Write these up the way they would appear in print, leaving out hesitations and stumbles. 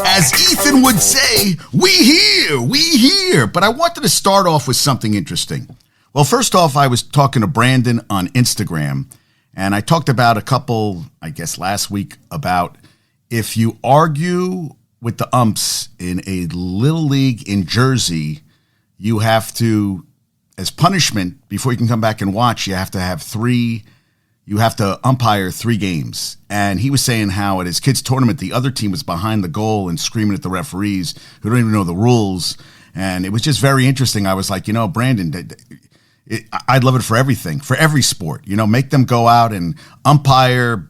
As Ethan would say, we here. But I wanted to start off with something interesting. Well, first off, I was talking to Brandon on Instagram, and I talked about a couple, I guess last week, about if you argue with the umps in a little league in Jersey, you have to, as punishment, before you can come back and watch, you have to umpire 3 games. And he was saying how at his kids' tournament, the other team was behind the goal and screaming at the referees who don't even know the rules. And it was just very interesting. I was like, Brandon, I'd love it for everything, for every sport. Make them go out and umpire,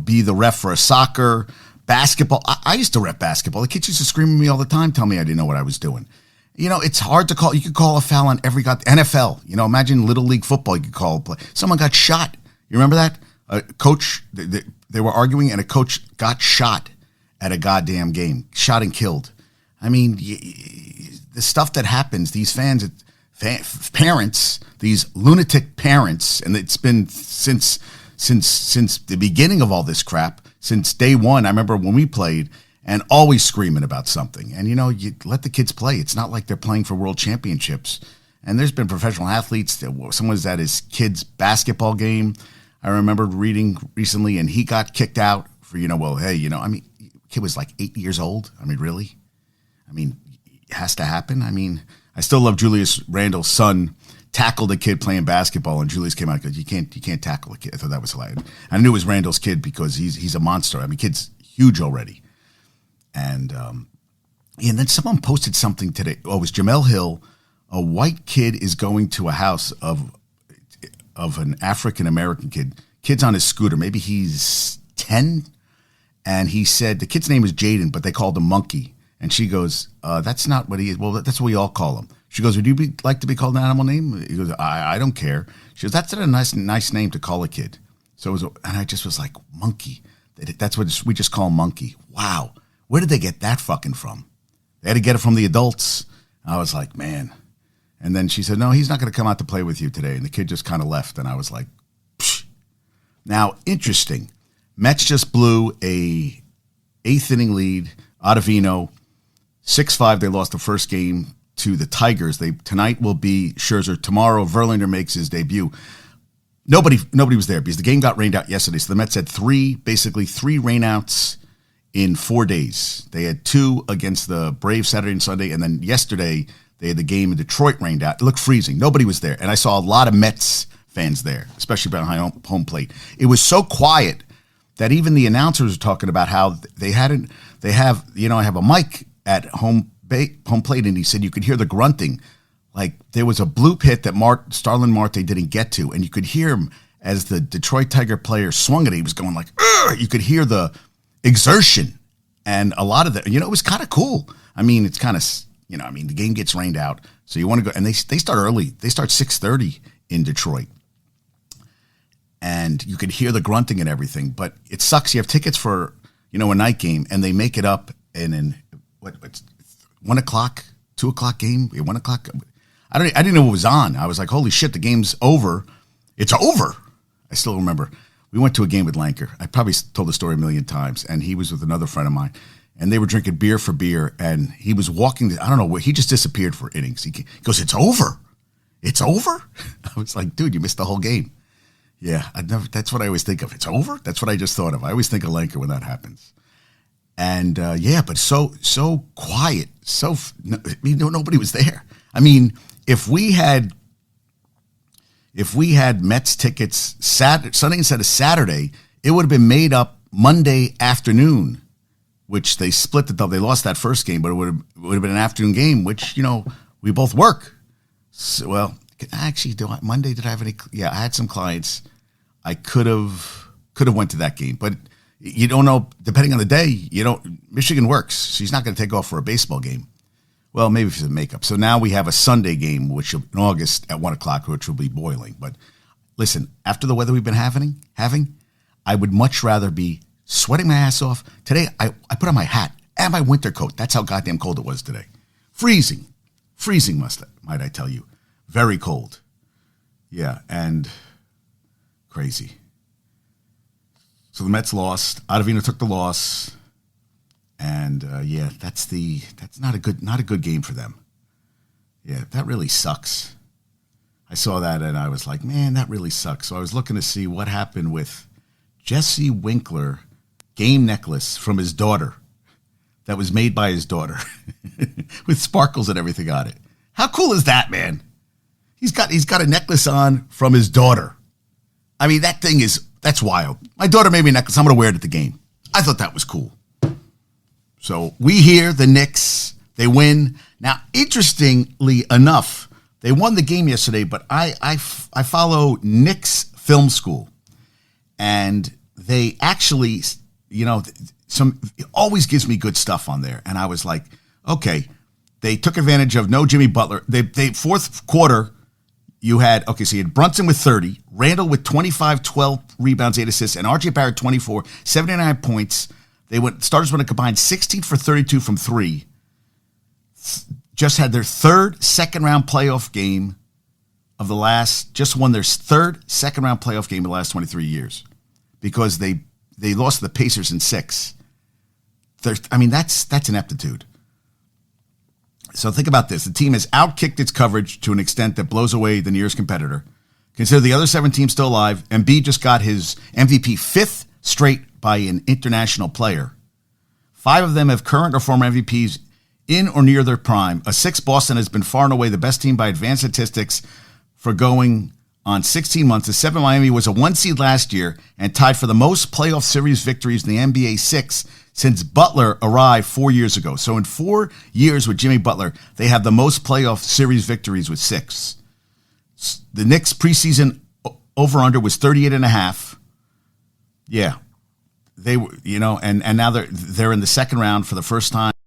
be the ref for a soccer, basketball. I used to ref basketball. The kids used to scream at me all the time, tell me I didn't know what I was doing. It's hard to call. You could call a foul on every NFL. Imagine Little League football. You could call a play. Someone got shot. You remember that? A coach, they were arguing, and a coach got shot at a goddamn game. Shot and killed. I mean, the stuff that happens, these parents, these lunatic parents, and it's been since the beginning of all this crap, since day one. I remember when we played, and always screaming about something. And, you let the kids play. It's not like they're playing for world championships. And there's been professional athletes. Someone was at his kid's basketball game, I remember reading recently, and he got kicked out for, kid was like 8 years old. I mean, really? I mean, it has to happen. I mean, I still love Julius Randle's son tackled a kid playing basketball, and Julius came out and goes, you can't tackle a kid. I thought that was hilarious. I knew it was Randle's kid because he's a monster. I mean, kid's huge already. And then someone posted something today. Oh, it was Jamel Hill. A white kid is going to a house of an African-American kid. Kid's on his scooter. Maybe he's 10. And he said, the kid's name is Jaden, but they called him Monkey. And she goes, that's not what he is. Well, that's what we all call him. She goes, would you like to be called an animal name? He goes, I don't care. She goes, that's a nice name to call a kid. So and I just was like, Monkey. That's what we just call him, Monkey. Wow. Where did they get that fucking from? They had to get it from the adults. I was like, man. And then she said, no, he's not going to come out to play with you today. And the kid just kind of left. And I was like, psh. Now, interesting. Mets just blew a 8th inning lead. Ottavino, 6-5. They lost the first game to the Tigers. Tonight will be Scherzer. Tomorrow, Verlander makes his debut. Nobody was there because the game got rained out yesterday. So the Mets had three rainouts in 4 days. They had 2 against the Braves Saturday and Sunday. And then yesterday, they had the game in Detroit rained out. It looked freezing. Nobody was there. And I saw a lot of Mets fans there, especially behind home plate. It was so quiet that even the announcers were talking about how I have a mic at home plate, and he said you could hear the grunting. Like there was a bloop hit that Starlin Marte didn't get to, and you could hear him as the Detroit Tiger player swung it. He was going like, "Ugh!" You could hear the exertion, and a lot of it was kind of cool. I mean, it's kind of, the game gets rained out, so you want to go, and they start early. They start 6:30 in Detroit, and you could hear the grunting and everything. But it sucks. You have tickets for a night game, and they make it up in 1 o'clock, 2 o'clock game, 1 o'clock. I didn't know what was on. I was like, holy shit, the game's over. It's over. I still remember. We went to a game with Lanker. I probably told the story a million times, and he was with another friend of mine, and they were drinking beer for beer, and he was walking. I don't know where. He just disappeared for innings. He goes, it's over. It's over? I was like, dude, you missed the whole game. Yeah, that's what I always think of. It's over? That's what I just thought of. I always think of Lanker when that happens. And, but so quiet. Nobody was there. I mean, if we had Mets tickets Sunday instead of Saturday, it would have been made up Monday afternoon, which they split it. They lost that first game, but it would have been an afternoon game, which we both work. So, well, actually, Monday did I have any? Yeah, I had some clients. I could have went to that game, but you don't know. Depending on the day, Michigan works. She's not going to take off for a baseball game. Well, maybe for the makeup. So now we have a Sunday game, which in August at 1 o'clock, which will be boiling. But listen, after the weather we've been having, I would much rather be sweating my ass off. Today, I put on my hat and my winter coat. That's how goddamn cold it was today. Freezing, might I tell you. Very cold. Yeah, and crazy. So the Mets lost. Ottavino took the loss. And yeah, that's not a good game for them. Yeah, that really sucks. I saw that and I was like, man, that really sucks. So I was looking to see what happened with Jesse Winkler game necklace from his daughter that was made by his daughter with sparkles and everything on it. How cool is that, man? He's got a necklace on from his daughter. I mean, that's wild. My daughter made me a necklace. I'm going to wear it at the game. I thought that was cool. So we hear the Knicks, they win. Now, interestingly enough, they won the game yesterday, but I follow Knicks Film School, and they actually, it always gives me good stuff on there. And I was like, okay, they took advantage of no Jimmy Butler. They fourth quarter, you had Brunson with 30, Randall with 25, 12 rebounds, 8 assists, and RJ Barrett 24, 79 points. Starters went a combined 16 for 32 from 3. Just had their third second-round playoff game of the last, just won their third second-round playoff game of the last 23 years because they lost to the Pacers in 6. That's ineptitude. So think about this. The team has outkicked its coverage to an extent that blows away the nearest competitor. Consider the other 7 teams still alive. Embiid just got his MVP 5th straight by an international player. 5 of them have current or former MVPs in or near their prime. A 6th, Boston, has been far and away the best team by advanced statistics for going on 16 months. The 7, Miami, was a 1 seed last year and tied for the most playoff series victories in the NBA 6 since Butler arrived 4 years ago. So in 4 years with Jimmy Butler, they have the most playoff series victories with 6. The Knicks preseason over-under was 38.5. Yeah. They were, and now they're in the second round for the first time